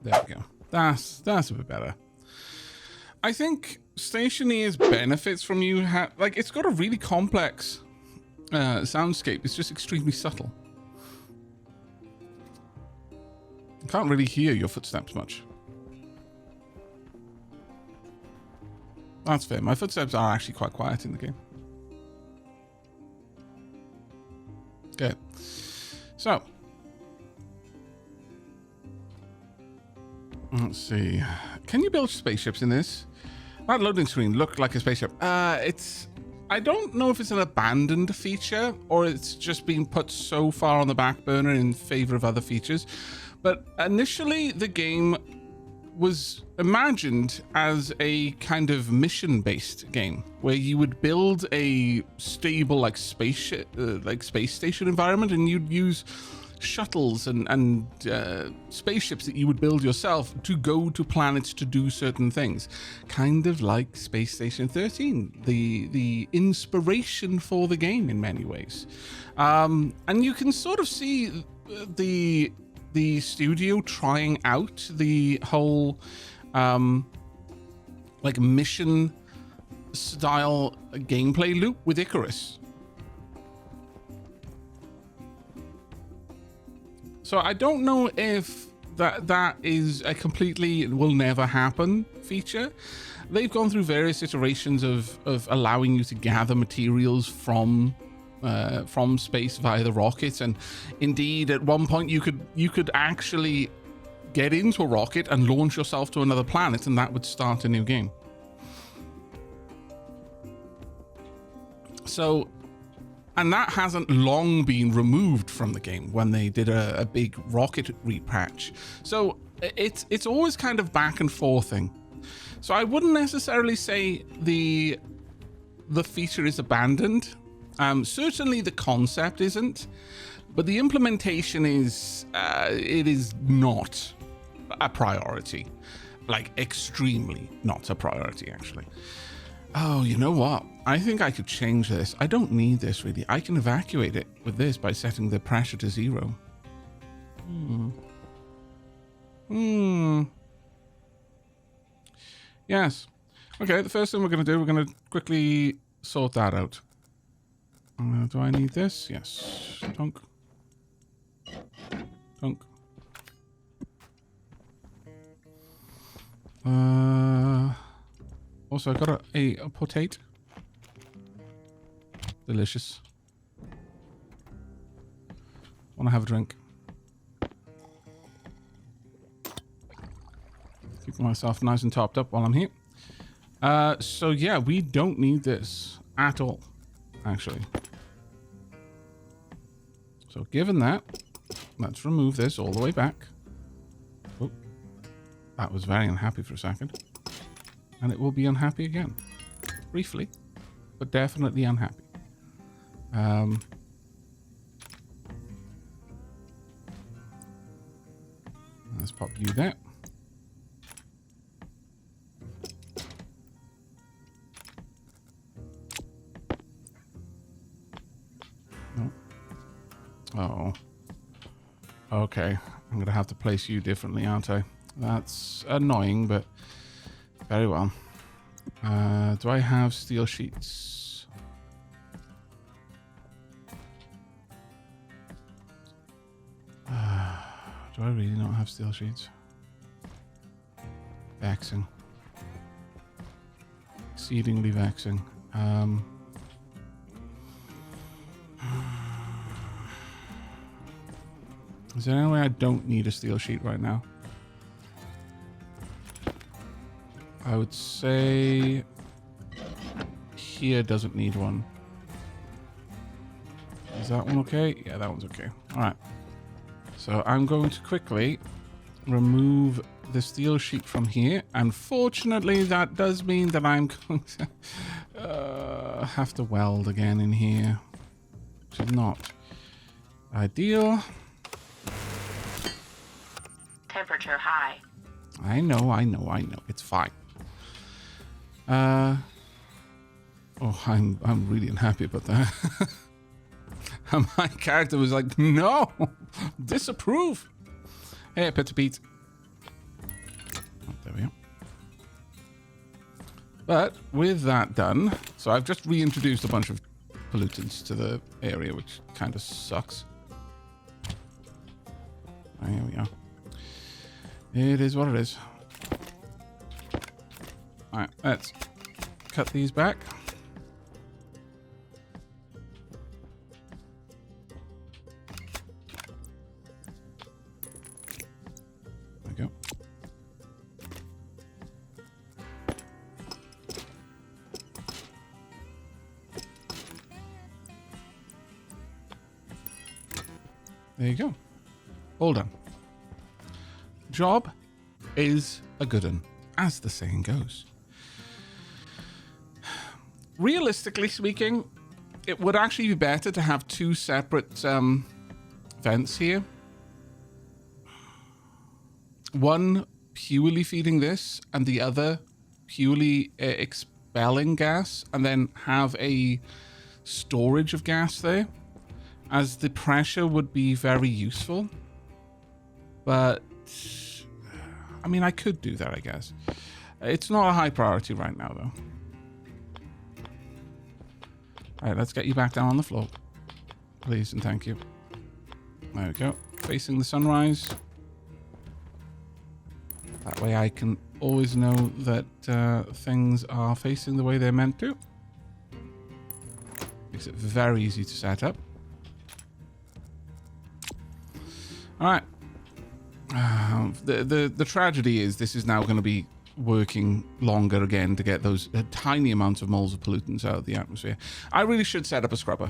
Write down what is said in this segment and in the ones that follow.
There we go. That's a bit better. I think Stationeers benefits from you like it's got a really complex soundscape. It's just extremely subtle. I can't really hear your footsteps much. That's fair. My footsteps are actually quite quiet in the game. Okay. So. Let's see. Can you build spaceships in this? That loading screen looked like a spaceship. I don't know if it's an abandoned feature or it's just been put so far on the back burner in favor of other features. But initially, the game was imagined as a kind of mission-based game where you would build a stable like space station environment, and you'd use shuttles and spaceships that you would build yourself to go to planets to do certain things, kind of like Space Station 13, the inspiration for the game in many ways. And you can sort of see the studio trying out the whole like mission style gameplay loop with Icarus. So I don't know if that is a completely will never happen feature. They've gone through various iterations of allowing you to gather materials from space via the rockets, and indeed at one point you could actually get into a rocket and launch yourself to another planet, and that would start a new game. So, and that hasn't long been removed from the game when they did a big rocket repatch. So it's always kind of back and forthing. So I wouldn't necessarily say the feature is abandoned. Certainly the concept isn't, but the implementation is it is not a priority, like extremely not a priority actually. Oh, you know what? I think I could change this. I don't need this really. I can evacuate it with this by setting the pressure to 0. Yes. Okay, the first thing we're going to do, we're going to quickly sort that out. Do I need this? Yes. Dunk. Dunk. Also, I got a potato. Delicious. Want to have a drink. Keep myself nice and topped up while I'm here. So yeah, we don't need this at all, actually. So given that, let's remove this all the way back. Oh, that was very unhappy for a second. And it will be unhappy again. Briefly, but definitely unhappy. Let's pop you there. Oh. Okay. I'm going to have to place you differently, aren't I? That's annoying, but very well. Do I have steel sheets? Do I really not have steel sheets? Vexing. Exceedingly vexing. Is there any way I don't need a steel sheet right now? I would say here doesn't need one. Is that one okay? Yeah, that one's okay. All right. So I'm going to quickly remove the steel sheet from here. Unfortunately, that does mean that I'm going to have to weld again in here, which is not ideal. Temperature high. I know. It's fine. Oh, I'm really unhappy about that. My character was like, no, disapprove. Hey, Peter Pete. But with that done, so I've just reintroduced a bunch of pollutants to the area, which kind of sucks. Oh, here we are. It is what it is. All right, let's cut these back. There we go. There you go. All done. Job is a good one, as the saying goes. Realistically speaking, it would actually be better to have two separate vents here. One purely feeding this, and the other purely expelling gas, and then have a storage of gas there, as the pressure would be very useful. But I mean, I could do that, I guess. It's not a high priority right now, though. All right, let's get you back down on the floor. Please and thank you. There we go. Facing the sunrise. That way I can always know that things are facing the way they're meant to. Makes it very easy to set up. All right. The tragedy is this is now going to be working longer again to get those tiny amounts of moles of pollutants out of the atmosphere. I really should set up a scrubber.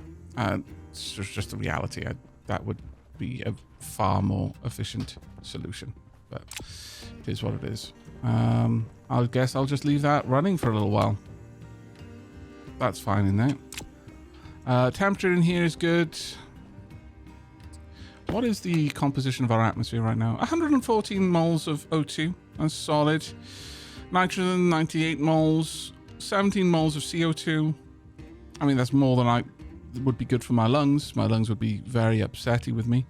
It's just the reality. That would be a far more efficient solution, but it is what it is. I guess I'll just leave that running for a little while. That's fine in there. Temperature in here is good. What is the composition of our atmosphere right now? 114 moles of O2. That's solid. Nitrogen, 98 moles. 17 moles of CO2. I mean, that's more than would be good for my lungs. My lungs would be very upsetty with me.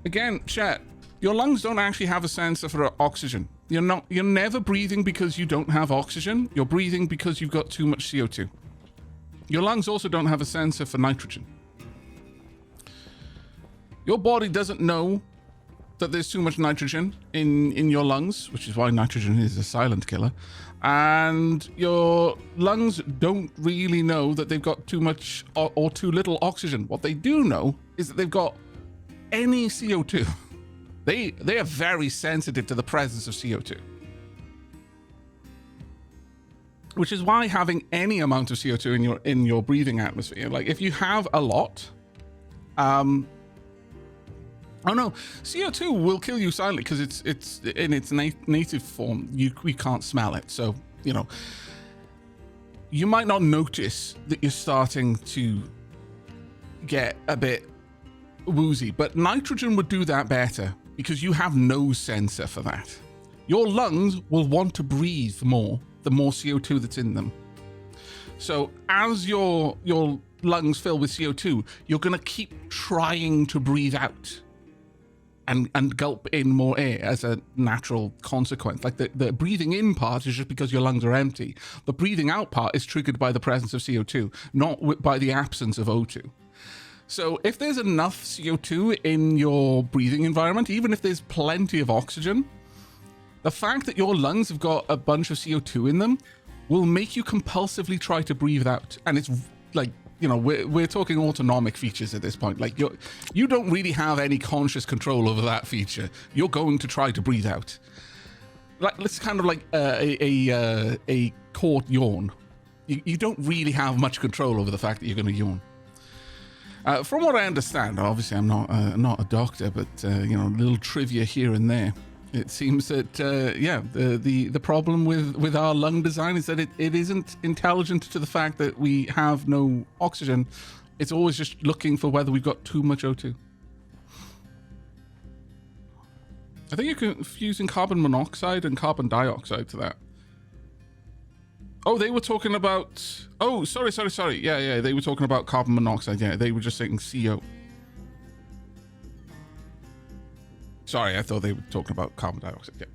Again, chat, your lungs don't actually have a sensor for oxygen. You're never breathing because you don't have oxygen. You're breathing because you've got too much CO2. Your lungs also don't have a sensor for nitrogen. Your body doesn't know that there's too much nitrogen in your lungs, which is why nitrogen is a silent killer. And your lungs don't really know that they've got too much or too little oxygen. What they do know is that they've got any CO2. They are very sensitive to the presence of CO2. Which is why having any amount of CO2 in your breathing atmosphere, like if you have a lot, oh no, CO2 will kill you silently because it's in its native form. We can't smell it. So, you know, you might not notice that you're starting to get a bit woozy, but nitrogen would do that better because you have no sensor for that. Your lungs will want to breathe more the more CO2 that's in them. So as your lungs fill with CO2, you're going to keep trying to breathe out. And gulp in more air as a natural consequence. Like the breathing in part is just because your lungs are empty. The breathing out part is triggered by the presence of CO2, not by the absence of O2. So if there's enough CO2 in your breathing environment, even if there's plenty of oxygen, the fact that your lungs have got a bunch of CO2 in them will make you compulsively try to breathe out. And it's like, you know, we're talking autonomic features at this point. Like you don't really have any conscious control over that feature. You're going to try to breathe out. Like it's kind of like a caught yawn. You don't really have much control over the fact that you're going to yawn. From what I understand, obviously I'm not a doctor, but you know, a little trivia here and there. It seems that the problem with our lung design is that it isn't intelligent to the fact that we have no oxygen. It's always just looking for whether we've got too much O2. I think you're confusing carbon monoxide and carbon dioxide to that. Oh, they were talking about... Oh, sorry. Yeah, they were talking about carbon monoxide. Yeah, they were just saying CO. Sorry, I thought they were talking about carbon dioxide. Yeah.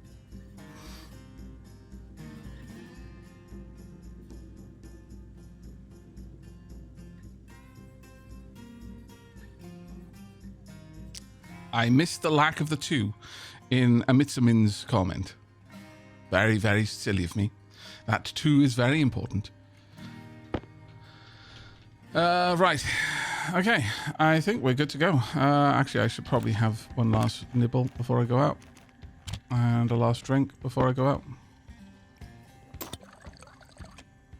I missed the lack of the 2 in Amitsumin's comment. Very, very silly of me. That 2 is very important. Right. Okay, I think we're good to go. Actually, I should probably have one last nibble before I go out. And a last drink before I go out.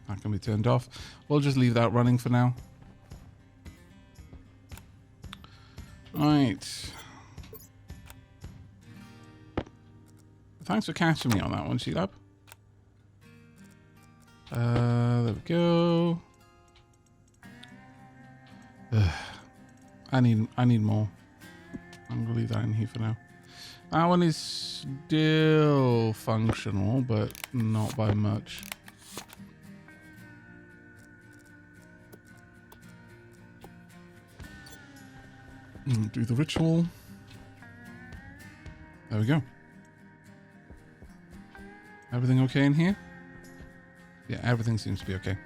That can be turned off. We'll just leave that running for now. Right. Thanks for catching me on that one, Sheelab. There we go. Ugh. I need more. I'm gonna leave that in here for now. That one is still functional, but not by much. Do the ritual. There we go. Everything okay in here? Yeah, everything seems to be okay.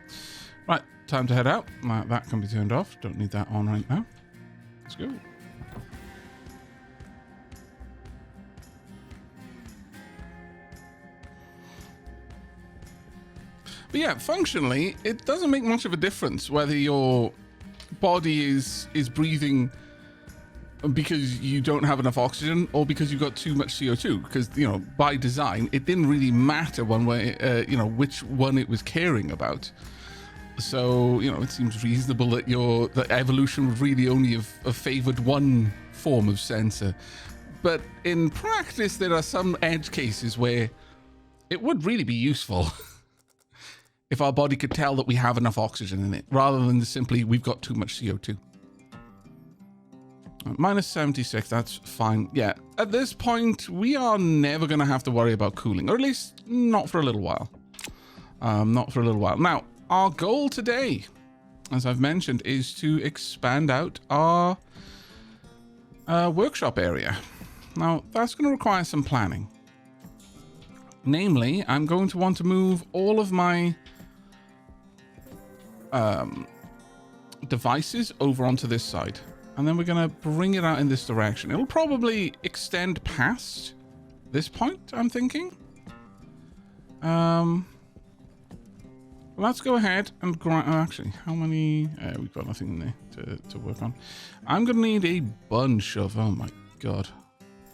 Right, time to head out. That can be turned off. Don't need that on right now. Let's go. But yeah, functionally, it doesn't make much of a difference whether your body is breathing because you don't have enough oxygen or because you've got too much CO2, because, you know, by design, it didn't really matter one way, you know, which one it was caring about. So, you know, it seems reasonable that that evolution would really only have favored one form of sensor. But in practice, there are some edge cases where it would really be useful if our body could tell that we have enough oxygen in it, rather than simply we've got too much CO2. Minus 76, that's fine. Yeah, at this point, we are never going to have to worry about cooling, or at least not for a little while. Not for a little while. Now, our goal today, as I've mentioned, is to expand out our workshop area. Now, that's going to require some planning. Namely, I'm going to want to move all of my devices over onto this side. And then we're going to bring it out in this direction. It'll probably extend past this point, I'm thinking. Let's go ahead and grind. Oh, actually, how many? We've got nothing in there to work on. I'm going to need a bunch of, oh my god.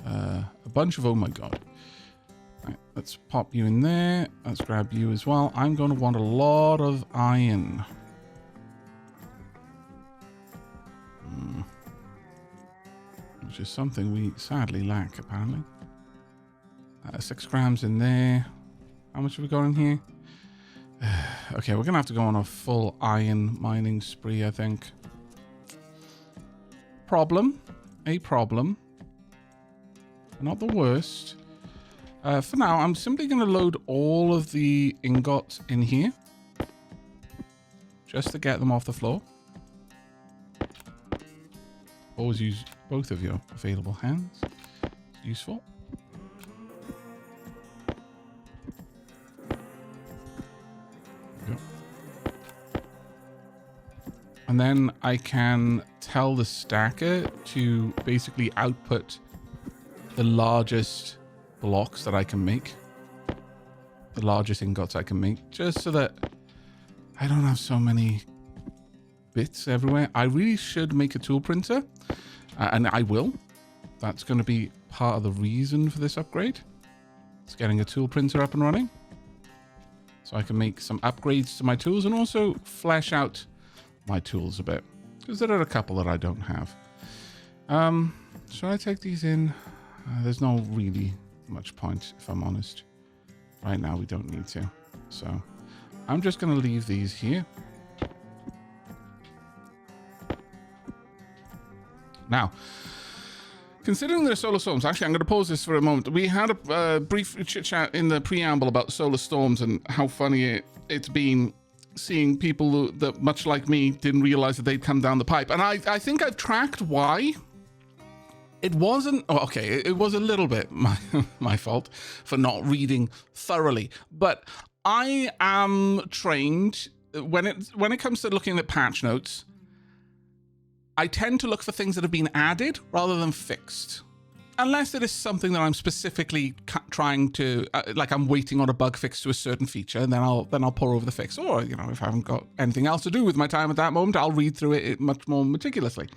A bunch of, oh my god. Right, let's pop you in there. Let's grab you as well. I'm going to want a lot of iron. Which is something we sadly lack, apparently. 6 grams in there. How much have we got in here? Okay, we're going to have to go on a full iron mining spree, I think. Problem. A problem. Not the worst. For now, I'm simply going to load all of the ingots in here. Just to get them off the floor. Always use both of your available hands. It's useful. There we go. And then I can tell the stacker to basically output the largest blocks that I can make. The largest ingots I can make. Just so that I don't have so many bits everywhere. I really should make a tool printer. And I will. That's going to be part of the reason for this upgrade. It's getting a tool printer up and running. So I can make some upgrades to my tools and also flesh out my tools a bit. Because there are a couple that I don't have. Should I take these in? There's no really much point, if I'm honest. Right now, we don't need to. So I'm just going to leave these here. Now, considering there are solar storms, actually, I'm going to pause this for a moment. We had a brief chit chat in the preamble about solar storms and how funny it's been seeing people that, much like me, didn't realize that they'd come down the pipe. And I think I've tracked why. It wasn't, oh, okay, it was a little bit my fault for not reading thoroughly. But I am trained, when it comes to looking at patch notes, I tend to look for things that have been added rather than fixed. unless it is something that I'm specifically trying to, like I'm waiting on a bug fix to a certain feature, and then I'll pour over the fix. Or, you know, if I haven't got anything else to do with my time at that moment, I'll read through it much more meticulously.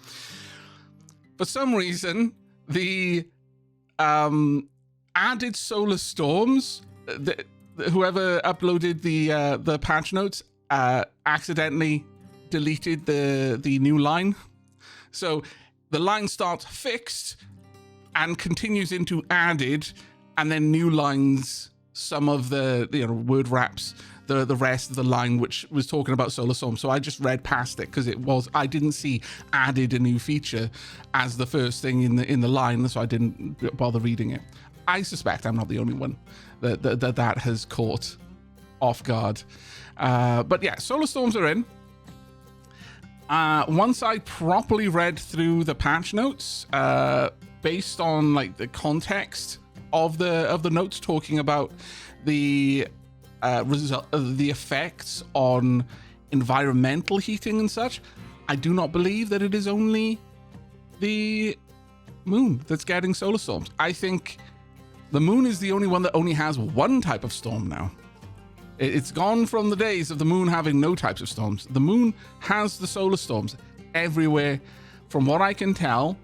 For some reason, the added solar storms, whoever uploaded the patch notes accidentally deleted the new line. So the line starts fixed and continues into added, and then new lines, some of the word wraps the rest of the line which was talking about solar storm. So I just read past it because I didn't see added a new feature as the first thing in the line, so I didn't bother reading it. I suspect I'm not the only one that has caught off guard. But yeah, solar storms are in. Once I properly read through the patch notes, based on like the context of the notes talking about the effects on environmental heating and such, I do not believe that it is only the moon that's getting solar storms. I think the moon is the only one that only has one type of storm now. It's gone from the days of the moon having no types of storms. The moon has the solar storms everywhere. From what I can tell,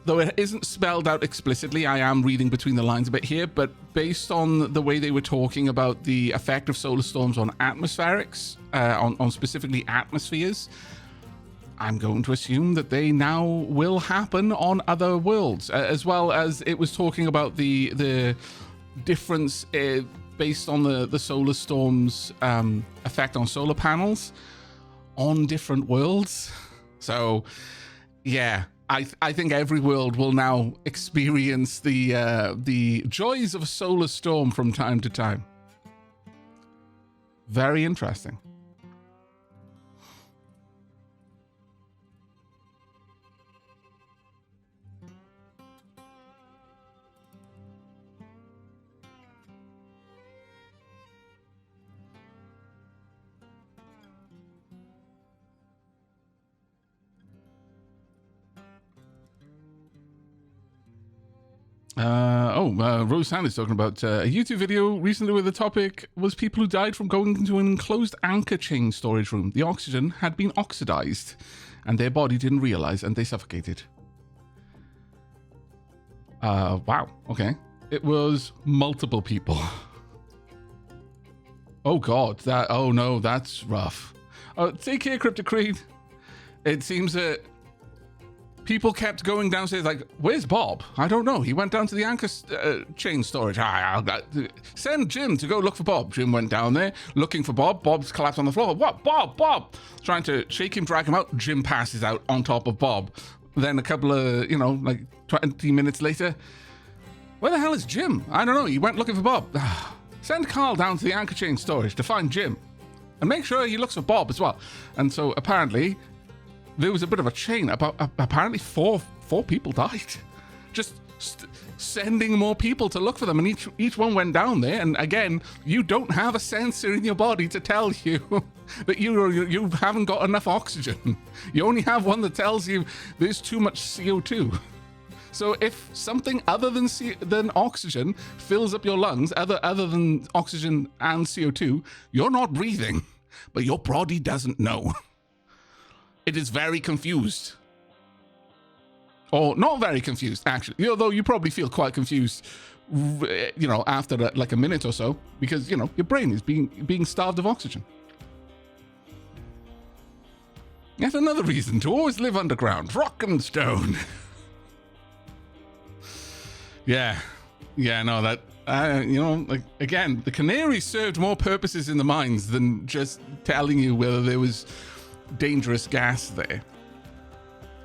though it isn't spelled out explicitly, I am reading between the lines a bit here, but based on the way they were talking about the effect of solar storms on atmospherics, on specifically atmospheres, I'm going to assume that they now will happen on other worlds, as well as it was talking about the difference based on the solar storm's effect on solar panels on different worlds. So, yeah, I think every world will now experience the joys of a solar storm from time to time. Very interesting. Rose Sanders talking about a YouTube video recently where the topic was people who died from going into an enclosed anchor chain storage room. The oxygen had been oxidized and their body didn't realize and they suffocated. Wow. Okay. It was multiple people. Oh God. Oh no, that's rough. Take care, Cryptic Creed. It seems that people kept going downstairs like, where's Bob? I don't know. He went down to the anchor chain storage. Send Jim to go look for Bob. Jim went down there looking for Bob. Bob's collapsed on the floor. What? Bob! Trying to shake him, drag him out. Jim passes out on top of Bob. Then a couple of, 20 minutes later, where the hell is Jim? I don't know. He went looking for Bob. Send Carl down to the anchor chain storage to find Jim. And make sure he looks for Bob as well. And so apparently there was a bit of a chain. Apparently four people died. Just sending more people to look for them, and each one went down there. And again, you don't have a sensor in your body to tell you that you haven't got enough oxygen. You only have one that tells you there's too much CO2. So if something other than oxygen fills up your lungs, other than oxygen and CO2, you're not breathing, but your body doesn't know. It is very confused. Or not very confused, actually. Although you probably feel quite confused, after like a minute or so, because, your brain is being starved of oxygen. Yet another reason to always live underground. Rock and stone. Yeah, no, that, again, the canary served more purposes in the mines than just telling you whether there was dangerous gas there.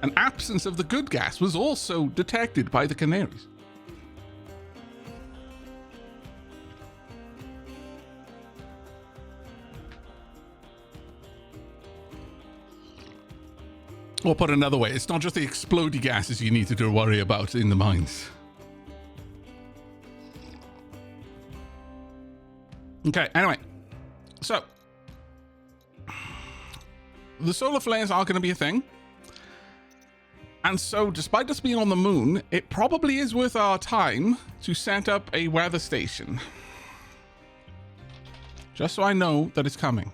An absence of the good gas was also detected by the canaries. Or put another way, it's not just the explodey gases you need to worry about in the mines. Okay, anyway, so the solar flares are going to be a thing. And so, despite us being on the moon, it probably is worth our time to set up a weather station. Just so I know that it's coming.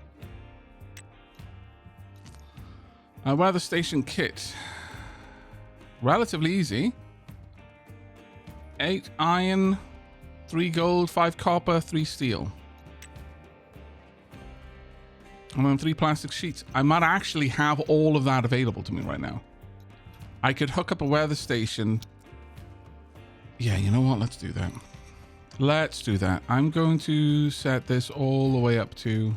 A weather station kit. Relatively easy. 8 iron, 3 gold, 5 copper, 3 steel. And then 3 plastic sheets. I might actually have all of that available to me right now. I could hook up a weather station. Yeah, you know what? Let's do that. Let's do that. I'm going to set this all the way up to...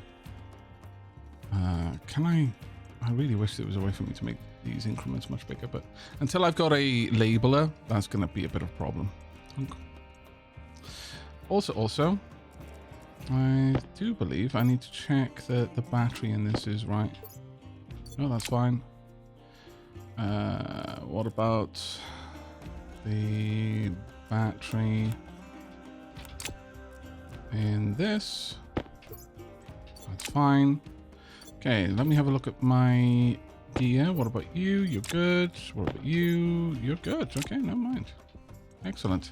can I really wish there was a way for me to make these increments much bigger, but until I've got a labeler, that's going to be a bit of a problem. Also, I do believe I need to check that the battery in this is right. No, that's fine. What about the battery in this? That's fine. Okay, let me have a look at my gear. What about you? You're good. What about you? You're good. Okay, never mind. Excellent.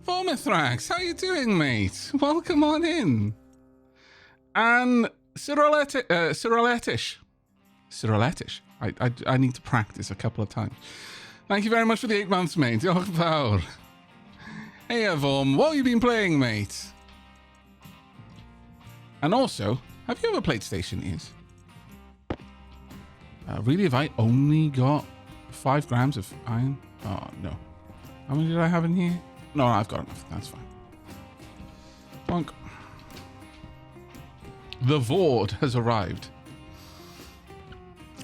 Vormithrax, how you doing, mate? Welcome on in. And Cyrilletish. I need to practice a couple of times. Thank you very much for the 8 months, mate. Oh, power. Hey, Vorm, what have you been playing, mate? And also, have you ever played Stationeers? Really, have I only got 5 grams of iron? Oh, no. How many did I have in here? No, I've got enough. That's fine. Bonk. The Vord has arrived.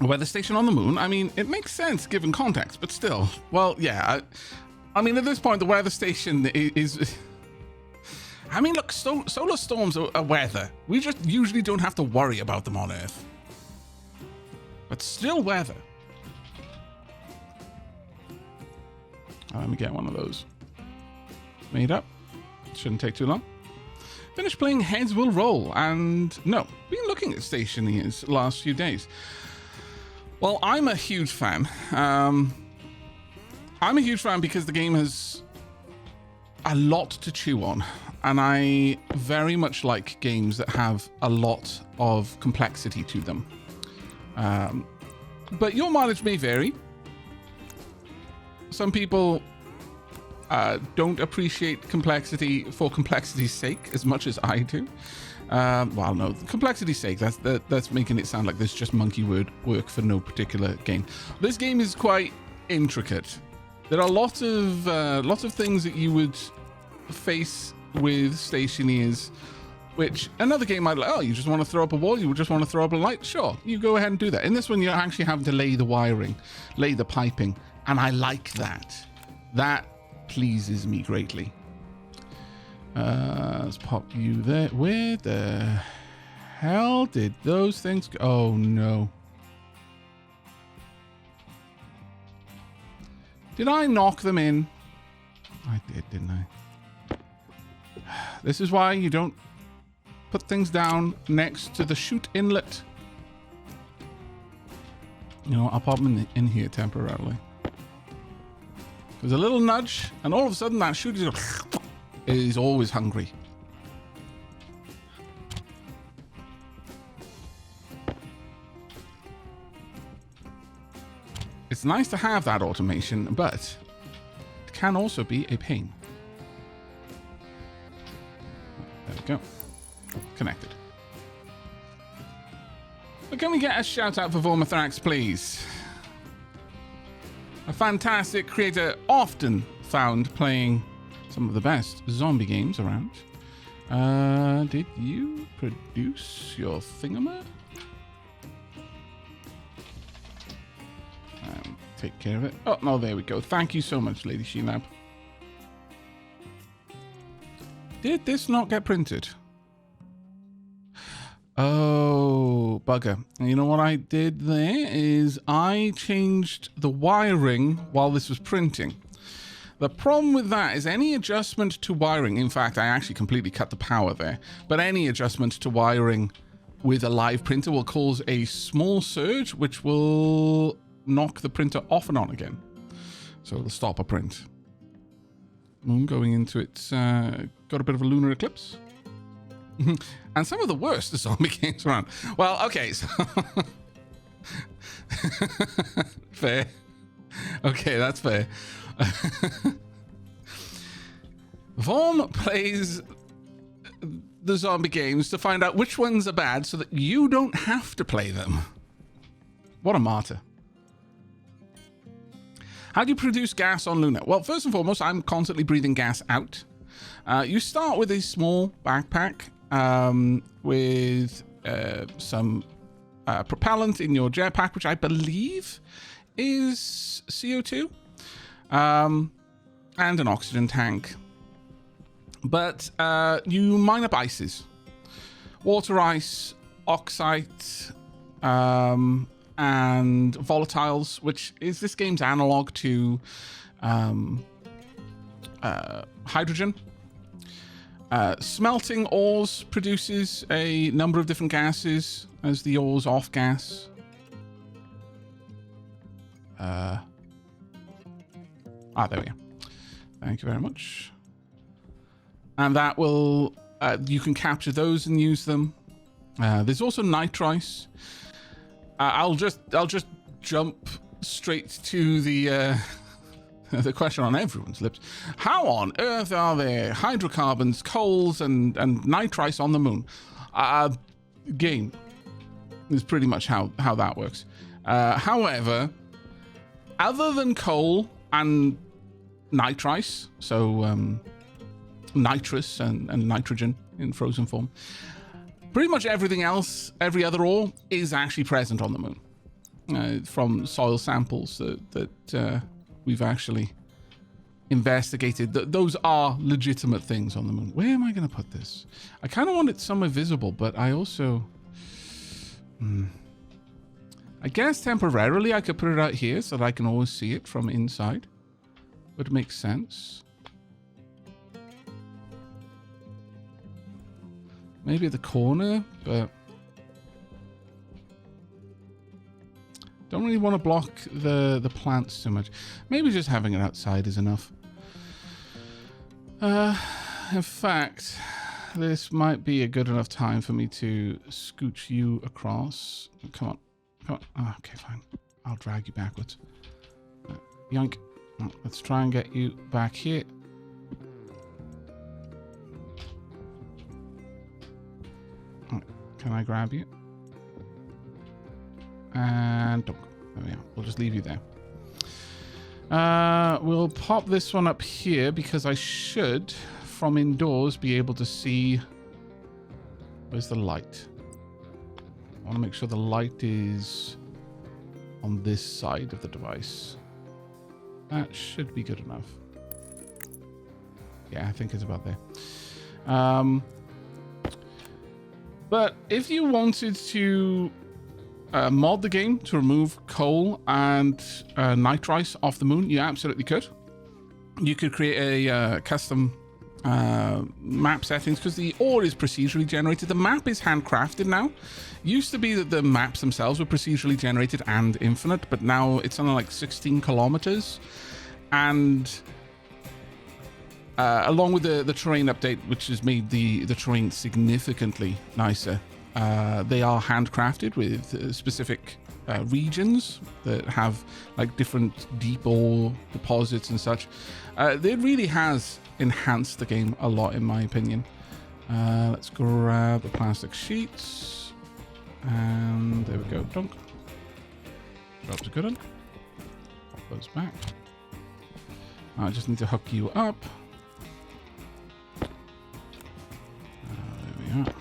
A weather station on the moon? I mean, it makes sense given context, but still. Well, yeah. I mean, at this point, the weather station is... I mean, look, solar storms are weather. We just usually don't have to worry about them on Earth. But still weather. Let me get one of those. Made up. Shouldn't take too long. Finished playing Heads Will Roll, and no, been looking at Stationeers last few days. Well, I'm a huge fan. I'm a huge fan because the game has a lot to chew on, and I very much like games that have a lot of complexity to them. But your mileage may vary. Some people don't appreciate complexity for complexity's sake as much as I do. Well, no, complexity's sake, that's making it sound like there's just monkey word work for no particular game. This game is quite intricate. There are lots of things that you would face with Stationeers, which another game might like, oh, you just want to throw up a wall, you just want to throw up a light? Sure, you go ahead and do that. In this one, you're actually having to lay the wiring, lay the piping, and I like that. That pleases me greatly. Let's pop you there. Where the hell did those things go? Oh, no. Did I knock them in? I did, didn't I? This is why you don't put things down next to the chute inlet. You know, I'll pop them in here temporarily. There's a little nudge, and all of a sudden that chute is always hungry. It's nice to have that automation, but it can also be a pain. There we go. Connected. But can we get a shout out for Vormithrax, please? A fantastic creator, often found playing some of the best zombie games around. Did you produce your thingama? Take care of it. Oh, no, there we go. Thank you so much, Lady Sheelab. Did this not get printed? Oh, bugger. And you know what I did there is I changed the wiring while this was printing. The problem with that is any adjustment to wiring, in fact, I actually completely cut the power there, but any adjustment to wiring with a live printer will cause a small surge, which will knock the printer off and on again. So it'll stop a print. Moon going into its... got a bit of a lunar eclipse. And some of the worst zombie games around. Well, okay, so... Fair. Okay, that's fair. Vorm plays the zombie games to find out which ones are bad so that you don't have to play them. What a martyr. How do you produce gas on Luna? Well, first and foremost, I'm constantly breathing gas out. You start with a small backpack with some propellant in your jetpack, which I believe is CO2, and an oxygen tank. But you mine up ices. Water ice, oxite, and volatiles, which is this game's analog to hydrogen. Smelting ores produces a number of different gases as the ores off gas. There we are. Thank you very much. And that will, you can capture those and use them. There's also nitrice. I'll just jump straight to the the question on everyone's lips. How on earth are there hydrocarbons, coals, and nitrice on the moon? Game is pretty much how that works. However, other than coal and nitrice, so nitrous and nitrogen in frozen form, pretty much everything else, every other ore, is actually present on the moon. From soil samples that we've actually investigated. Those are legitimate things on the moon. Where am I going to put this? I kind of want it somewhere visible, but I also... I guess temporarily I could put it out here so that I can always see it from inside. Would make sense. Maybe at the corner, but... don't really want to block the plants too much. Maybe just having it outside is enough. In fact, this might be a good enough time for me to scooch you across. Come on. Come on. Oh, okay, fine. I'll drag you backwards. Yoink. Let's try and get you back here. Can I grab you? And there we are. We'll just leave you there. We'll pop this one up here because I should, from indoors, be able to see... where's the light? I want to make sure the light is on this side of the device. That should be good enough. Yeah, I think it's about there. But if you wanted to... mod the game to remove coal and nitrice off the moon, you absolutely could. You could create a custom map settings because the ore is procedurally generated. The map is handcrafted now. Used to be that the maps themselves were procedurally generated and infinite, but now it's on like 16 kilometers. And along with the terrain update, which has made the terrain significantly nicer, they are handcrafted with specific regions that have like different deep ore deposits and such. It really has enhanced the game a lot, in my opinion. Let's grab the plastic sheets. And there we go. Dunk. Drops a good one. Pop those back. I just need to hook you up. There we are.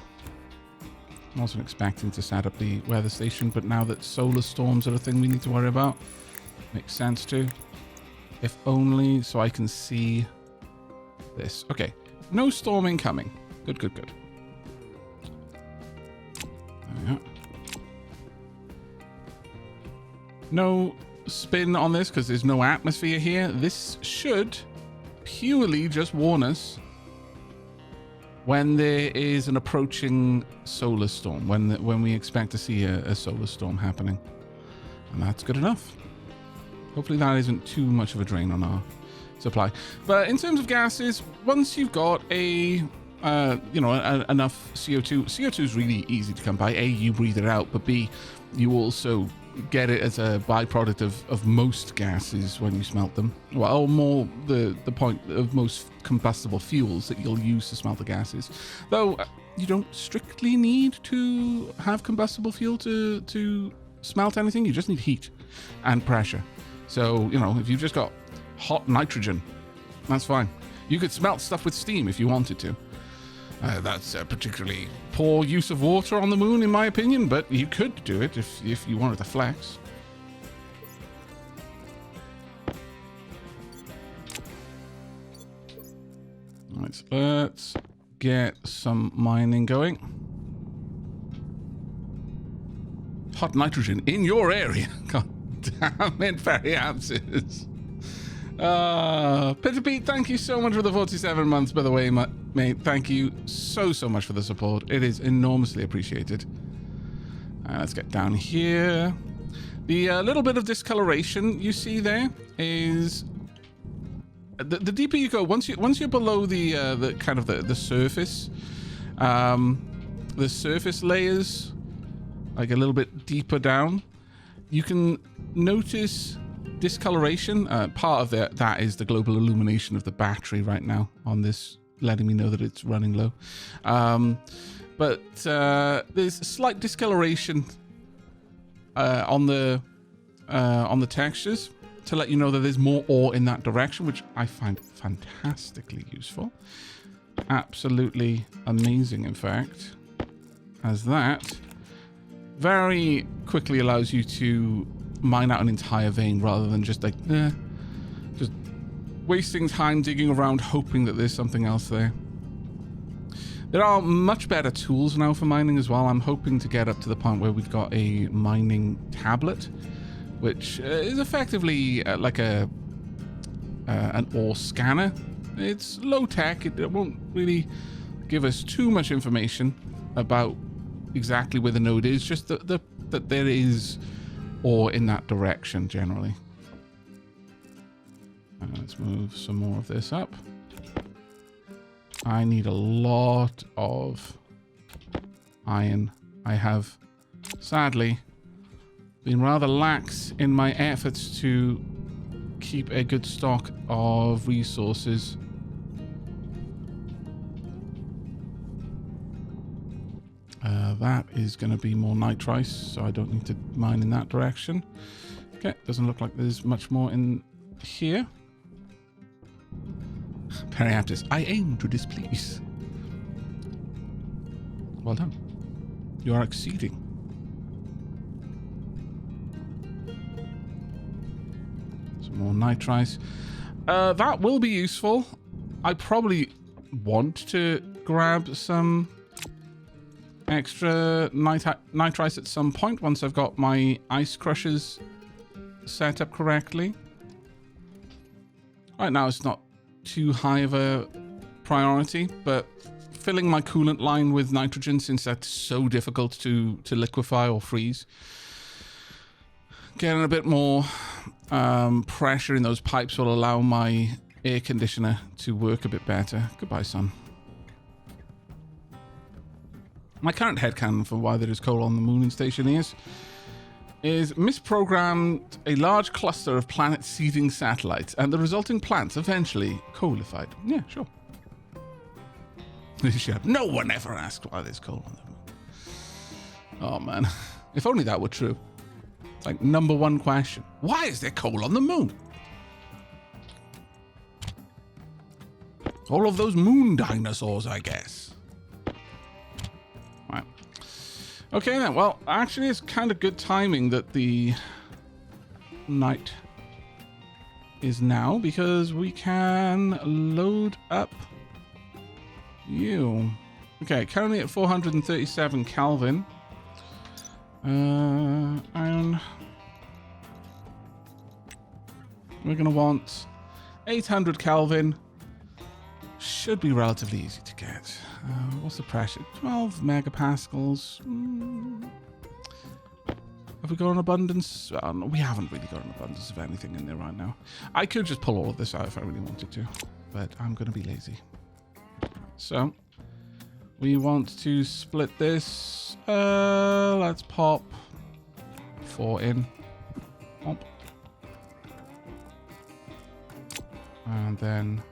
I wasn't expecting to set up the weather station, but now that solar storms are a thing we need to worry about, makes sense too. If only so I can see this. Okay, no storm incoming. Good, good, good. There we are. No spin on this because there's no atmosphere here. This should purely just warn us when there is an approaching solar storm, when we expect to see a solar storm happening. And that's good enough. Hopefully that isn't too much of a drain on our supply. But in terms of gases, once you've got enough CO2, CO2 is really easy to come by. A, you breathe it out, but B, you also get it as a byproduct of most gases when you smelt them. Well, more the point of most combustible fuels that you'll use to smelt the gases. Though you don't strictly need to have combustible fuel to smelt anything. You just need heat and pressure. So, if you've just got hot nitrogen, that's fine. You could smelt stuff with steam if you wanted to. That's a particularly poor use of water on the moon, in my opinion, but you could do it if you wanted to flex. Right, let's get some mining going. Hot nitrogen in your area. God damn it, Ferry Abscess. Peter Pete, thank you so much for the 47 months, by the way, mate. Thank you so much for the support. It is enormously appreciated. Let's get down here. The little bit of discoloration you see there is the deeper you go. Once you're below the kind of the surface layers, like a little bit deeper down, you can notice discoloration. Part of that is the global illumination of the battery right now on this, letting me know that it's running low. But there's slight discoloration on the textures to let you know that there's more ore in that direction, which I find fantastically useful. Absolutely amazing, in fact, as that very quickly allows you to mine out an entire vein rather than just just wasting time digging around hoping that there's something else there. There are much better tools now for mining as well. I'm hoping to get up to the point where we've got a mining tablet, which is effectively like an ore scanner. It's low tech. It won't really give us too much information about exactly where the node is, just that there is ore in that direction generally. Let's move some more of this up. I need a lot of iron. I have, sadly, been rather lax in my efforts to keep a good stock of resources. That is going to be more nitrice, so I don't need to mine in that direction. Okay, doesn't look like there's much more in here. Periaptus, I aim to displease. Well done. You are exceeding. Some more nitrice. That will be useful. I probably want to grab some extra nitrice at some point once I've got my ice crushers set up correctly. Right now it's not too high of a priority, but filling my coolant line with nitrogen, since that's so difficult to liquefy or freeze, getting a bit more pressure in those pipes will allow my air conditioner to work a bit better. Goodbye, son. My current headcanon for why there is coal on the moon in Stationeers is misprogrammed a large cluster of planet-seeding satellites, and the resulting plants eventually coalified. Yeah, sure. No one ever asked why there's coal on the moon. Oh, man. If only that were true. Like, number one question. Why is there coal on the moon? All of those moon dinosaurs, I guess. Right. Okay, then. Well, actually, it's kind of good timing that the night is now, because we can load up you. Okay, currently at 437 Kelvin. And we're going to want 800 Kelvin. Should be relatively easy to get. What's the pressure? 12 megapascals. Have we got an abundance? No, we haven't really got an abundance of anything in there right now. I could just pull all of this out if I really wanted to, but I'm going to be lazy. So, we want to split this. Let's pop 4 in. Pop. And then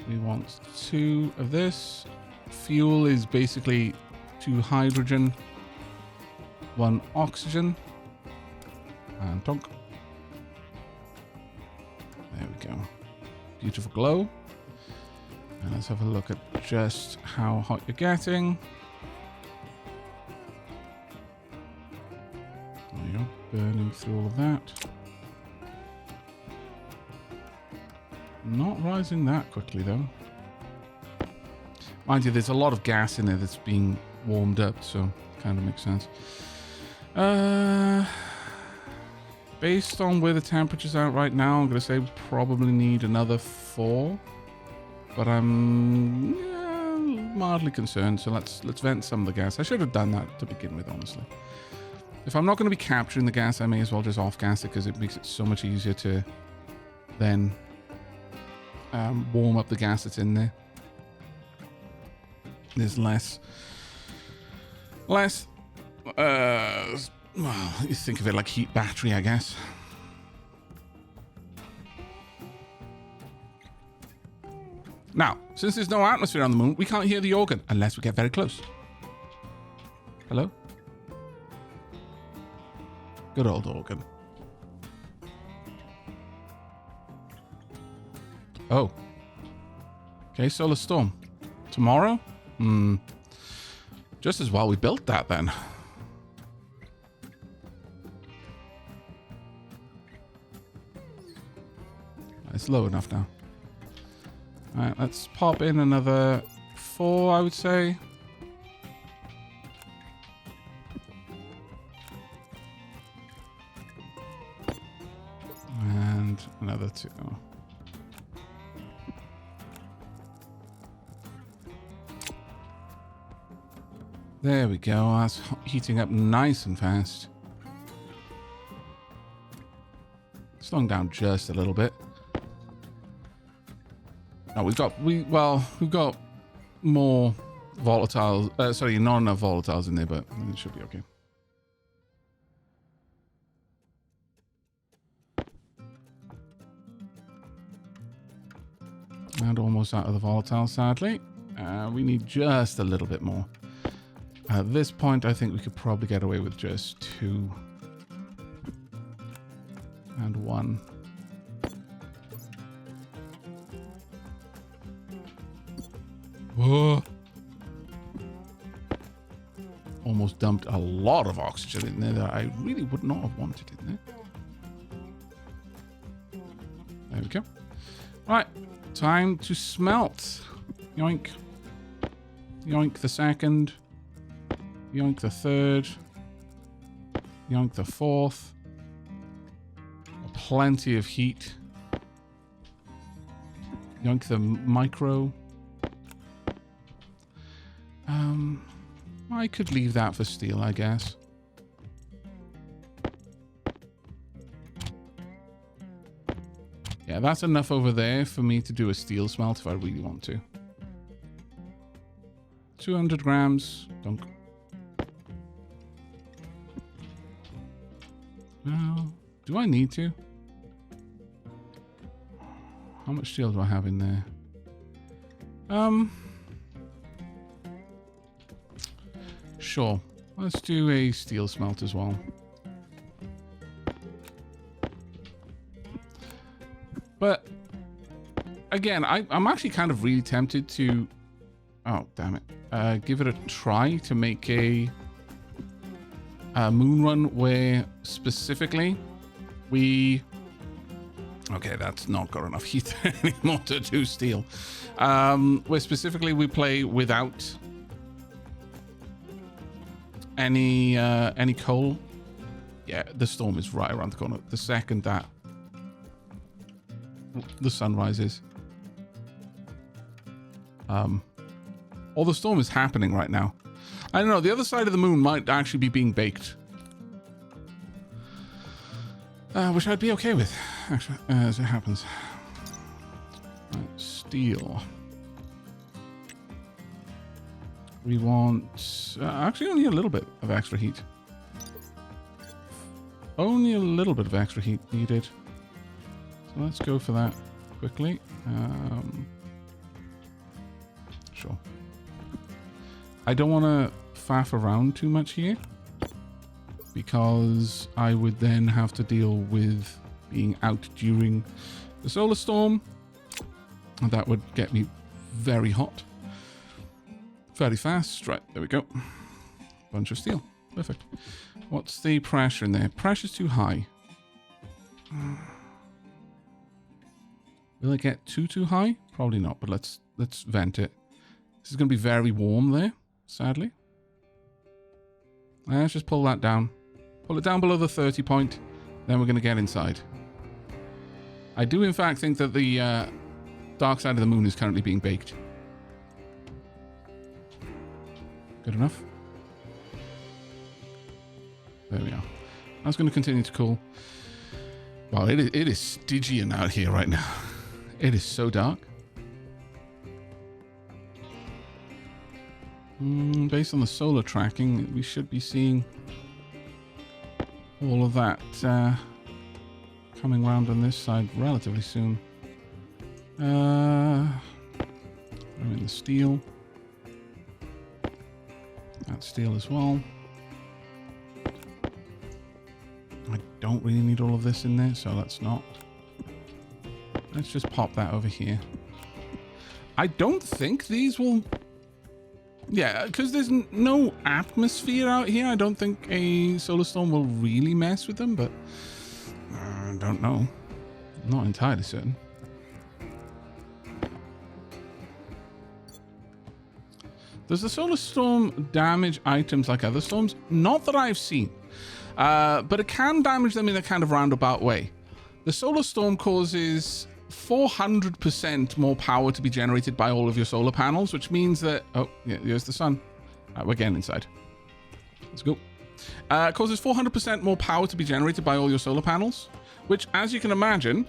we want 2 of this. Fuel is basically 2 hydrogen, 1 oxygen, and donk. There we go. Beautiful glow. And let's have a look at just how hot you're getting. There you go. Burning through all of that. Not rising that quickly, though. Mind you, there's a lot of gas in there that's being warmed up, so kind of makes sense. Based on where the temperature's at right now, I'm going to say we probably need another 4. But I'm mildly concerned, so let's vent some of the gas. I should have done that to begin with, honestly. If I'm not going to be capturing the gas, I may as well just off-gas it, because it makes it so much easier to then warm up the gas that's in there. There's less, well, you think of it like heat battery, I guess. Now, since there's no atmosphere on the moon, we can't hear the organ unless we get very close. Hello? Good old organ. Oh. Okay, solar storm. Tomorrow? Just as well we built that then. It's low enough now. Alright, let's pop in another 4, I would say. And another 2. There we go. That's heating up nice and fast. Slowing down just a little bit. Oh, we've got more volatiles. Sorry, not enough volatiles in there, but it should be okay. And almost out of the volatile, sadly. We need just a little bit more. At this point, I think we could probably get away with just 2 and 1. Whoa. Almost dumped a lot of oxygen in there that I really would not have wanted in there. There we go. Right, time to smelt. Yoink. Yoink the second. Yoink the third. Yoink the fourth. Plenty of heat. Yoink the micro. I could leave that for steel, I guess. Yeah, that's enough over there for me to do a steel smelt if I really want to. 200 grams. Dunk. Well, do I need to? How much steel do I have in there? Sure. Let's do a steel smelt as well. But again, I'm actually kind of really tempted to, oh damn it, give it a try to make a moon run where specifically we, okay, that's not got enough heat anymore to do steel. Where specifically we play without any coal. Yeah, the storm is right around the corner. The second that the sun rises. The storm is happening right now. I don't know, the other side of the moon might actually be being baked. Which I'd be okay with, actually, as it happens. Steel. We want... actually, only a little bit of extra heat. Only a little bit of extra heat needed. So let's go for that quickly. Sure. I don't want to faff around too much here, because I would then have to deal with being out during the solar storm. And that would get me very hot. Very fast. Right, there we go. Bunch of steel. Perfect. What's the pressure in there? Pressure's too high. Will it get too high? Probably not, but let's vent it. This is going to be very warm there, sadly. Let's just pull that down. Pull it down below the 30 point. Then we're going to get inside. I do, in fact, think that the dark side of the moon is currently being baked. Good enough. There we are. That's going to continue to cool. Wow, it is Stygian out here right now. It is so dark. Based on the solar tracking, we should be seeing all of that coming around on this side relatively soon. I'm in the steel. That steel as well. I don't really need all of this in there, so let's not. Let's just pop that over here. I don't think these will... Yeah, because there's no atmosphere out here, I don't think a solar storm will really mess with them, but I don't know. I'm not entirely certain. Does the solar storm damage items like other storms? Not that I've seen, but it can damage them in a kind of roundabout way. The solar storm causes 400% more power to be generated by all of your solar panels, which means that... Oh, yeah, here's the sun. We're getting inside. Let's go. It causes 400% more power to be generated by all your solar panels, which, as you can imagine,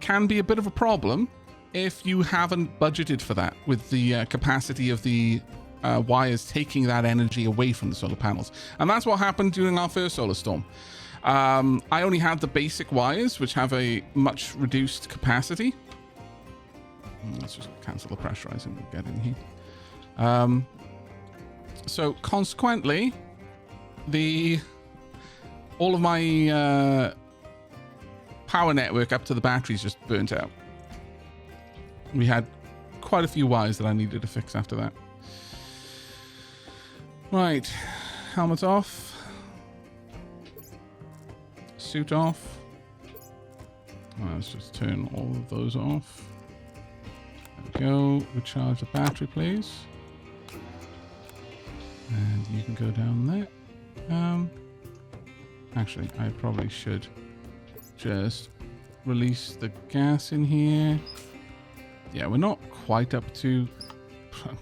can be a bit of a problem if you haven't budgeted for that with the capacity of the wires taking that energy away from the solar panels. And that's what happened during our first solar storm. I only had the basic wires, which have a much reduced capacity. Let's just cancel the pressurizing and get in here. So consequently, all of my power network up to the batteries just burnt out. We had quite a few wires that I needed to fix after that. Right, helmet off. Suit off. Let's just turn all of those off. There we go. Recharge the battery, please. And you can go down there. Actually, I probably should just release the gas in here. Yeah, we're not quite up to...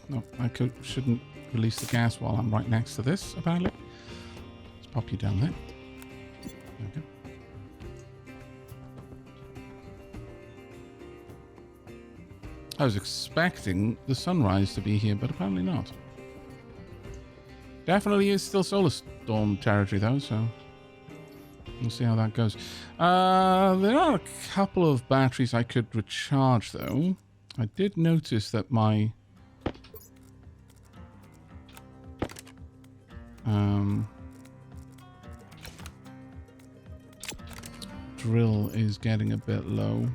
No, I shouldn't release the gas while I'm right next to this, apparently. Let's pop you down there. There we go. I was expecting the sunrise to be here, but apparently not. Definitely is still solar storm territory, though, so... We'll see how that goes. There are a couple of batteries I could recharge, though. I did notice that my... drill is getting a bit low.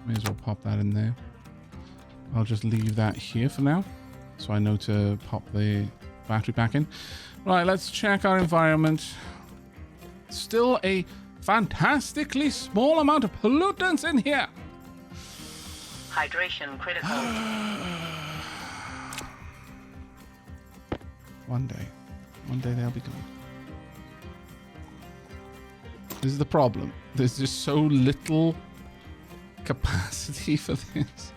May as well pop that in there. I'll just leave that here for now, so I know to pop the battery back in. Right, let's check our environment. Still a fantastically small amount of pollutants in here. Hydration critical. One day they'll be gone. This is the problem. There's just so little capacity for this.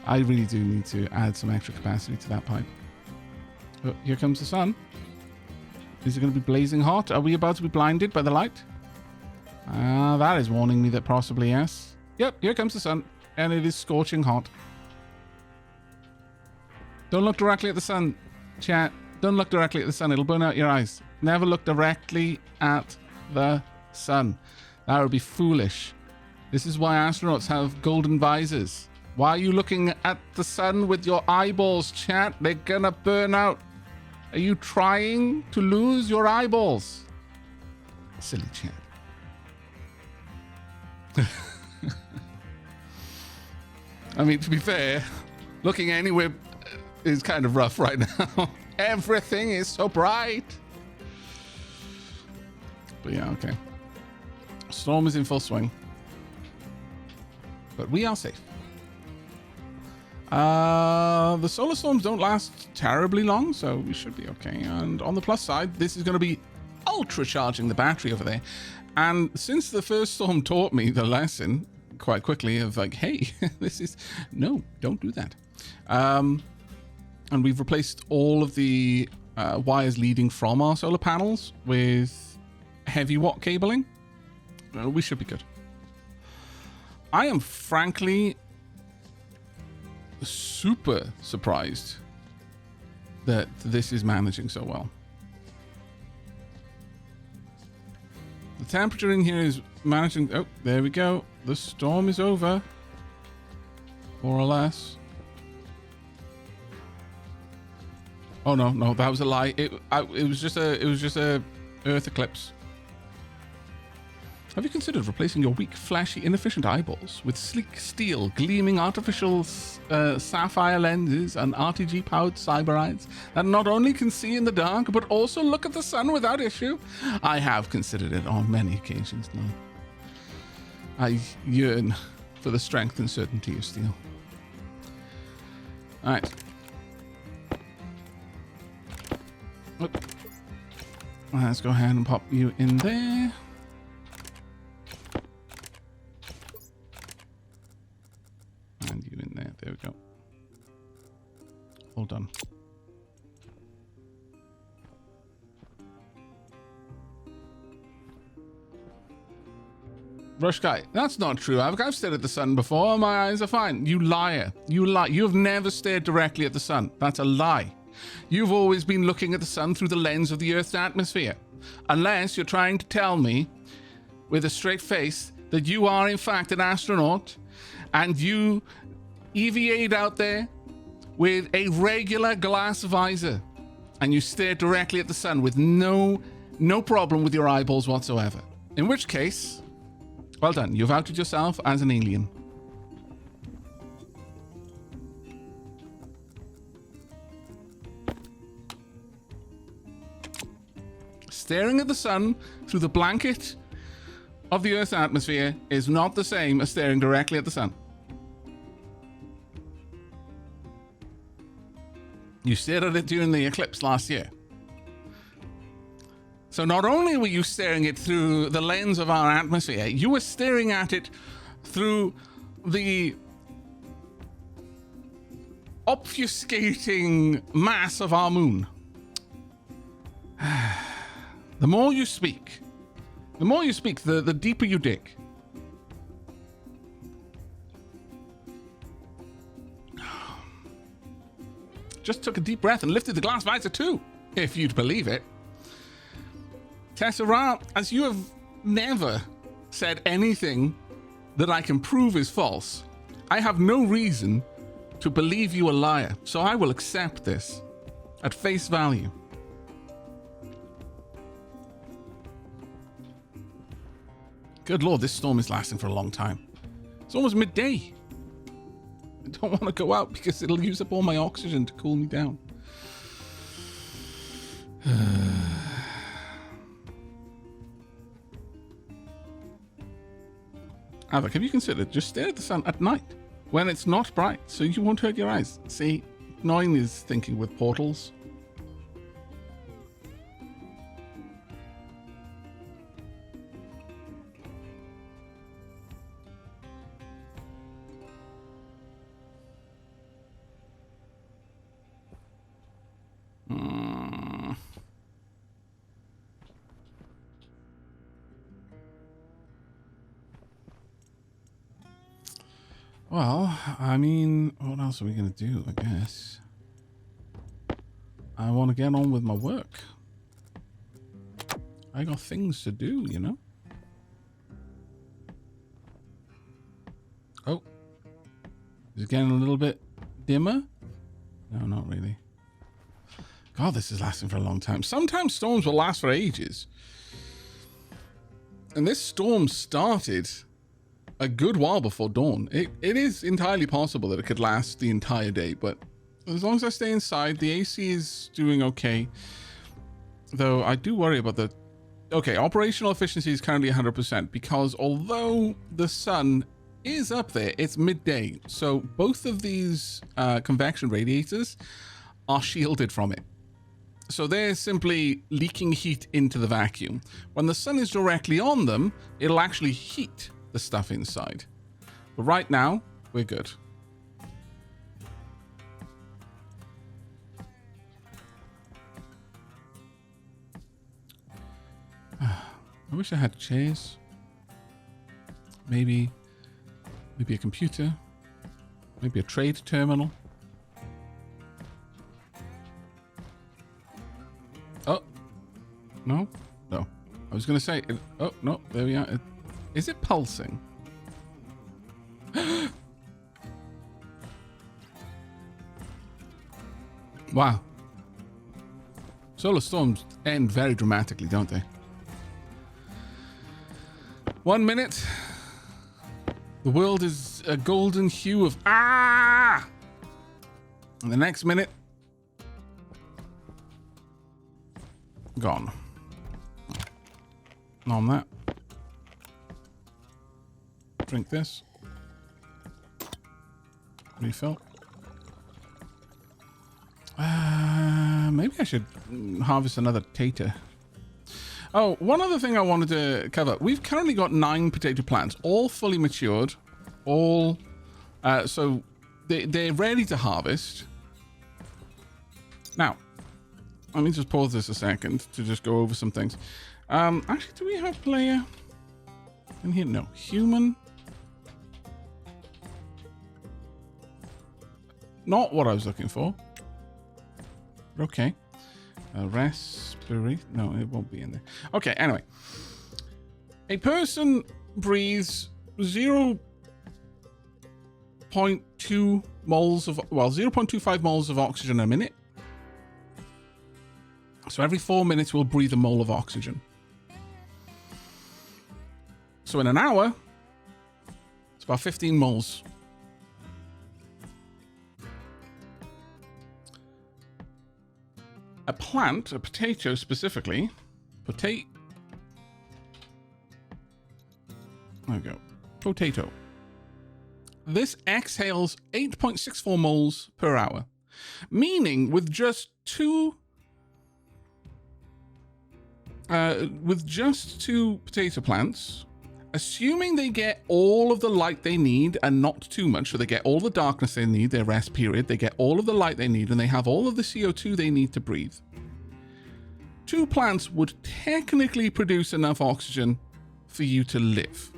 I really do need to add some extra capacity to that pipe. Oh, here comes the sun. Is it going to be blazing hot? Are we about to be blinded by the light? That is warning me that possibly yes. Yep, here comes the sun. And it is scorching hot. Don't look directly at the sun, chat. Don't look directly at the sun. It'll burn out your eyes. Never look directly at the sun. That would be foolish. This is why astronauts have golden visors. Why are you looking at the sun with your eyeballs, chat? They're gonna burn out. Are you trying to lose your eyeballs? Silly chat. I mean, to be fair, looking anywhere is kind of rough right now. Everything is so bright. But yeah, okay. Storm is in full swing. But we are safe. The solar storms don't last terribly long, so we should be okay. And on the plus side, this is going to be ultra charging the battery over there. And since the first storm taught me the lesson quite quickly of like, hey, this is... No, don't do that. And we've replaced all of the wires leading from our solar panels with heavy watt cabling. We should be good. I am frankly super surprised that this is managing so well. The temperature in here is managing... Oh, there we go. The storm is over. More or less. Oh no, that was a lie. It was just a Earth eclipse. Have you considered replacing your weak, flashy, inefficient eyeballs with sleek steel, gleaming artificial sapphire lenses and RTG-powered cyber eyes that not only can see in the dark, but also look at the sun without issue? I have considered it on many occasions now. I yearn for the strength and certainty of steel. Alright. Let's go ahead and pop you in there. And you in there. There we go. All done. Rush guy, that's not true. I've stared at the sun before. My eyes are fine. You liar. You lie. You have never stared directly at the sun. That's a lie. You've always been looking at the sun through the lens of the Earth's atmosphere. Unless you're trying to tell me with a straight face that you are in fact an astronaut and you EVA'd out there with a regular glass visor and you stare directly at the sun with no problem with your eyeballs whatsoever. In which case, well done. You've outed yourself as an alien. Staring at the sun through the blanket of the Earth's atmosphere is not the same as staring directly at the sun. You stared at it during the eclipse last year. So not only were you staring it through the lens of our atmosphere, you were staring at it through the obfuscating mass of our moon. The more you speak, the deeper you dig. Just took a deep breath and lifted the glass visor too, if you'd believe it. Tessera, as you have never said anything that I can prove is false, I have no reason to believe you a liar, so I will accept this at face value. Good lord, this storm is lasting for a long time. It's almost midday. I don't want to go out because it'll use up all my oxygen to cool me down. Aavak, have you considered just stare at the sun at night when it's not bright so you won't hurt your eyes? See, Noin is thinking with portals. Well, I mean, what else are we going to do, I guess? I want to get on with my work. I got things to do, you know? Oh. Is it getting a little bit dimmer? No, not really. God, this is lasting for a long time. Sometimes storms will last for ages. And this storm started a good while before dawn. It is entirely possible that it could last the entire day, but as long as I stay inside, the AC is doing okay. Though I do worry about the... Okay, operational efficiency is currently 100% because although the sun is up there, it's midday. So both of these convection radiators are shielded from it. So they're simply leaking heat into the vacuum. When the sun is directly on them, it'll actually heat the stuff inside. But right now, we're good. I wish I had chairs. Maybe a computer. Maybe a trade terminal. Oh. No? No. I was going to say... oh, no. There we are. Is it pulsing? Wow. Solar storms end very dramatically, don't they? 1 minute. The world is a golden hue of ah! And the next minute, gone. On that. Drink this. Refill. Maybe I should harvest another tater. Oh, one other thing I wanted to cover. We've currently got 9 potato plants, all fully matured. All, so they're ready to harvest. Now, let me just pause this a second to just go over some things. Actually, do we have player in here? No. Human. Not what I was looking for. Okay. Respiratory. No, it won't be in there. Okay, anyway. A person breathes 0.2 moles of, well, 0.25 moles of oxygen a minute. So every 4 minutes we'll breathe a mole of oxygen. So in an hour, it's about 15 moles. A plant, a potato specifically, there we go, potato. This exhales 8.64 moles per hour, meaning with just two potato plants, assuming they get all of the light they need and not too much, so they get all the darkness they need, their rest period, they get all of the light they need, and they have all of the CO2 they need to breathe. 2 plants would technically produce enough oxygen for you to live.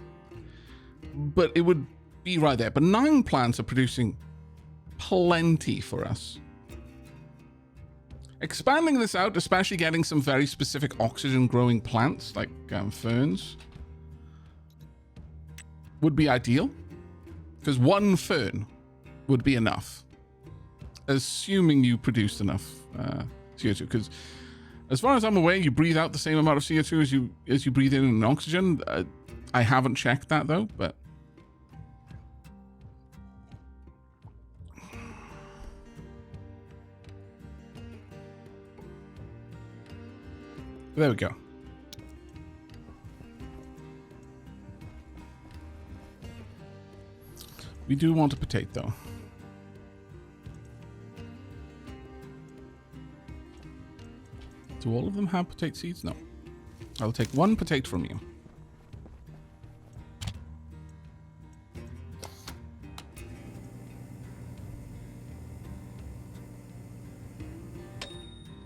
But it would be right there. But 9 plants are producing plenty for us. Expanding this out, especially getting some very specific oxygen growing plants like ferns, would be ideal, because 1 fern would be enough, assuming you produced enough CO2. Because as far as I'm aware, you breathe out the same amount of CO2 as you breathe in oxygen. I haven't checked that though, but there we go. We do want a potato. Do all of them have potato seeds? No. I'll take 1 potato from you.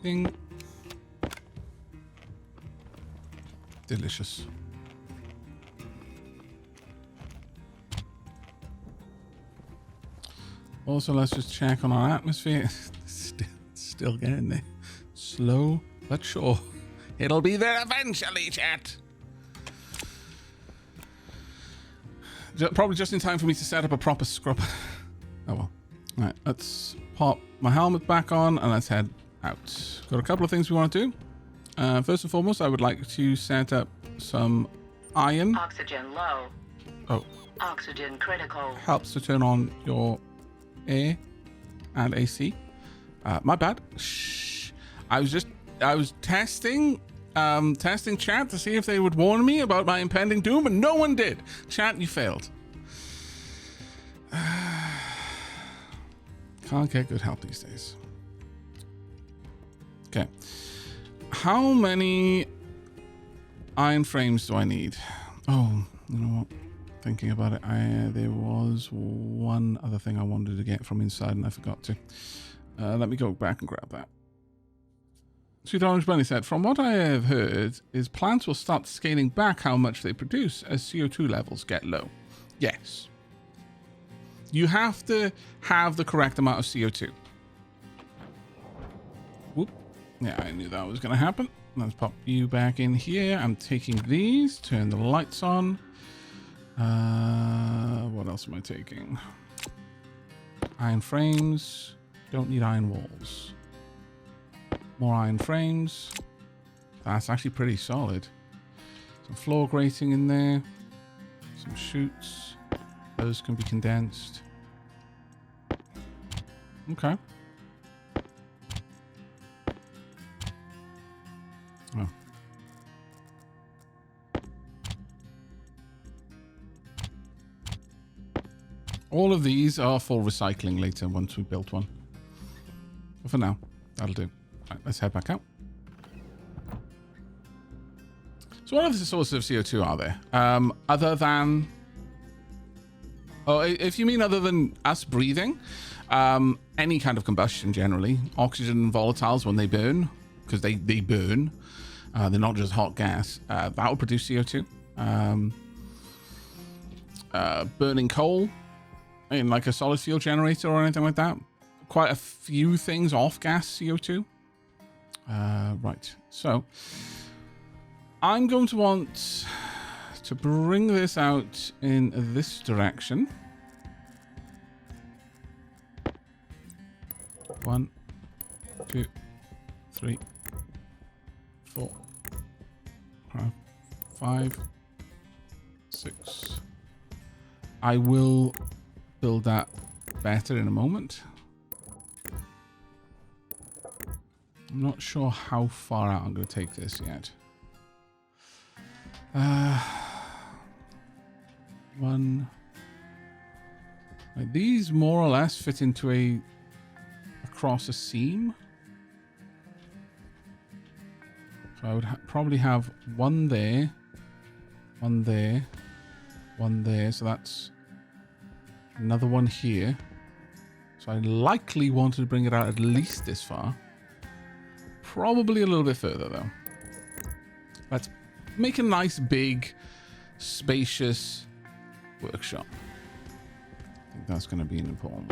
Ding. Delicious. Also, let's just check on our atmosphere. Still getting there. Slow but sure. It'll be there eventually, chat. Probably just in time for me to set up a proper scrub. Oh well. All right, let's pop my helmet back on and let's head out. Got a couple of things we want to do. First and foremost, I would like to set up some iron. Oxygen low. Oh. Oxygen critical. Helps to turn on your air and AC. My bad. Shh. I was testing chat to see if they would warn me about my impending doom, and no one did. Chat, you failed. Can't get good help these days. Okay. How many iron frames do I need? Oh, you know what? Thinking about it, there was one other thing I wanted to get from inside and I forgot to. Let me go back and grab that. Sweet Orange Bunny said, from what I have heard, is plants will start scaling back how much they produce as CO2 levels get low. Yes. You have to have the correct amount of CO2. Whoop. Yeah, I knew that was going to happen. Let's pop you back in here. I'm taking these, turn the lights on. What else am I taking? Iron frames. Don't need iron walls. More iron frames. That's actually pretty solid. Some floor grating in there. Some chutes. Those can be condensed. Okay. Oh. All of these are for recycling later once we built one. But for now, that'll do. Right, let's head back out. So what other sources of CO2 are there? Other than... Oh, if you mean other than us breathing, any kind of combustion generally. Oxygen and volatiles when they burn, because they burn. They're not just hot gas. That will produce CO2. Burning coal in like a solid fuel generator or anything like that. Quite a few things off gas CO2. Right, so I'm going to want to bring this out in this direction. 1, 2, 3, 4, 5, 6. I will build that better in a moment. I'm not sure how far out I'm going to take this yet. 1. Like these more or less fit into across a seam. So I would probably have one there, one there, one there. So that's another one here. So I likely wanted to bring it out at least this far. Probably a little bit further though. Let's make a nice big spacious workshop. I think that's going to be an important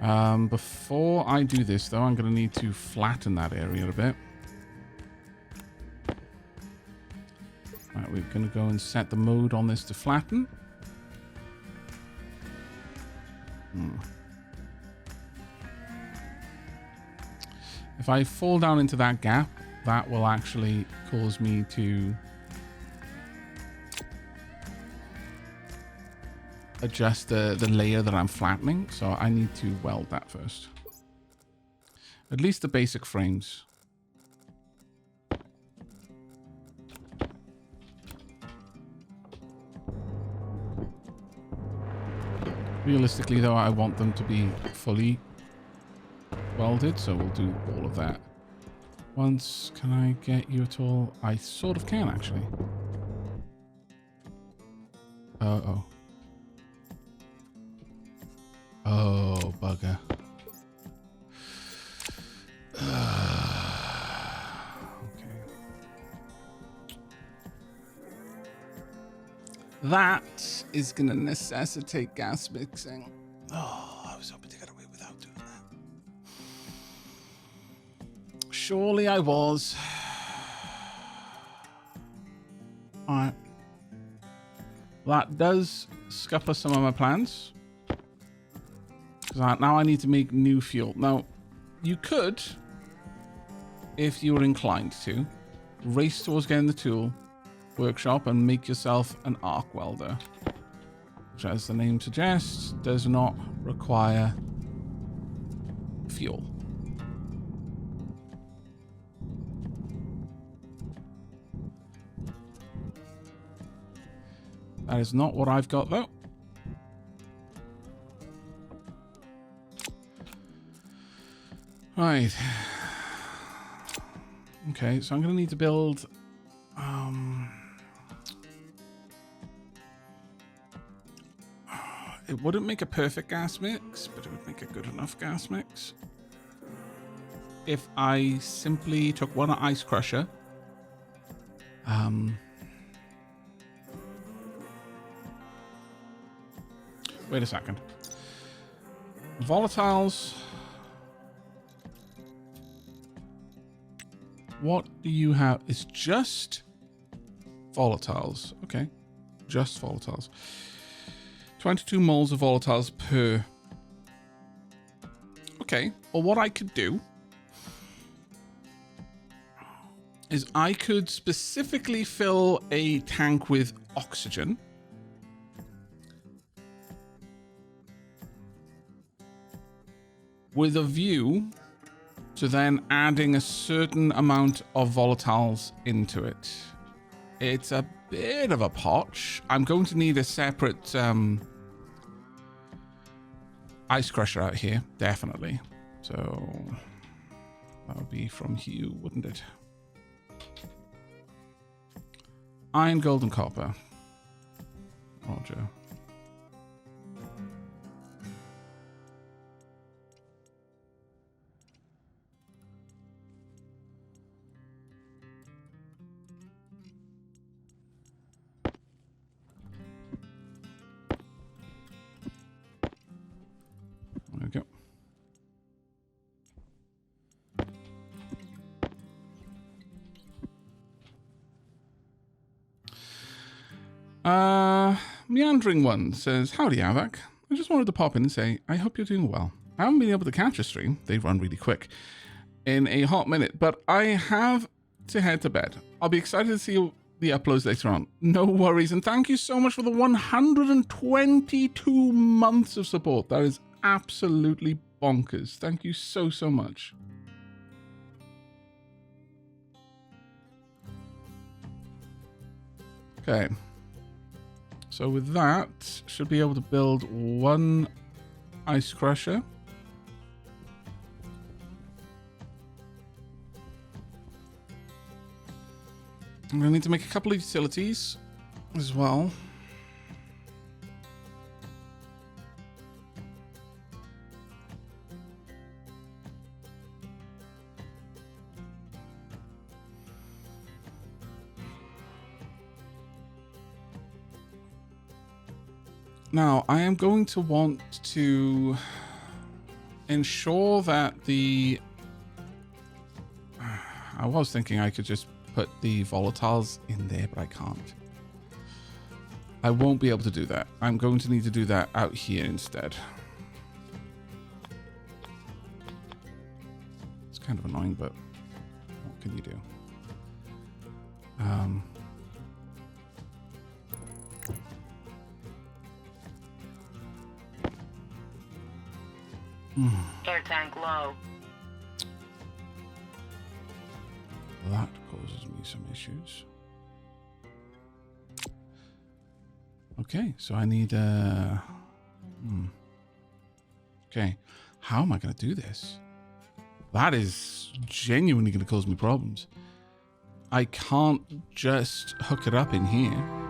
one. Before I do this though, I'm going to need to flatten that area a bit. Right, we're going to go and set the mode on this to flatten. If I fall down into that gap, that will actually cause me to adjust the layer that I'm flattening. So I need to weld that first. At least the basic frames. Realistically though, I want them to be fully welded, so we'll do all of that. Once, can I get you at all? I sort of can actually. Oh, bugger. Okay. That is going to necessitate gas mixing. Oh, I was hoping to get away without doing that. Surely I was. Alright. That does scupper some of my plans. Because now I need to make new fuel. Now, you could, if you were inclined to, race towards getting the tool workshop and make yourself an arc welder. Which, as the name suggests, does not require fuel. That is not what I've got, though. Right. Okay, so I'm going to need to build... It wouldn't make a perfect gas mix, but it would make a good enough gas mix. If I simply took one ice crusher... Wait a second. Volatiles... What do you have? It's just volatiles. Okay. Just volatiles. 22 moles of volatiles per. Okay. Well, what I could do is I could specifically fill a tank with oxygen. With a view to then adding a certain amount of volatiles into it. It's a bit of a potch. I'm going to need a separate ice crusher out here, definitely. So that would be from Hugh, wouldn't it? Iron, gold, and copper. Roger. There we go. Meandering One says, "Howdy, Aavak. I just wanted to pop in and say, I hope you're doing well. I haven't been able to catch a stream, they run really quick, in a hot minute, but I have to head to bed. I'll be excited to see the uploads later on. No worries, and thank you so much for the 122 months of support. That is absolutely bonkers. Thank you so, so much." Okay. So with that, should be able to build one ice crusher. I'm going to need to make a couple of utilities as well. Now, I am going to want to ensure that the... I was thinking I could just put the volatiles in there, but I can't. I won't be able to do that. I'm going to need to do that out here instead. It's kind of annoying, but what can you do? Air tank low. That causes me some issues. Okay, so I need Okay, how am I going to do this? That is genuinely going to cause me problems. I can't just hook it up in here.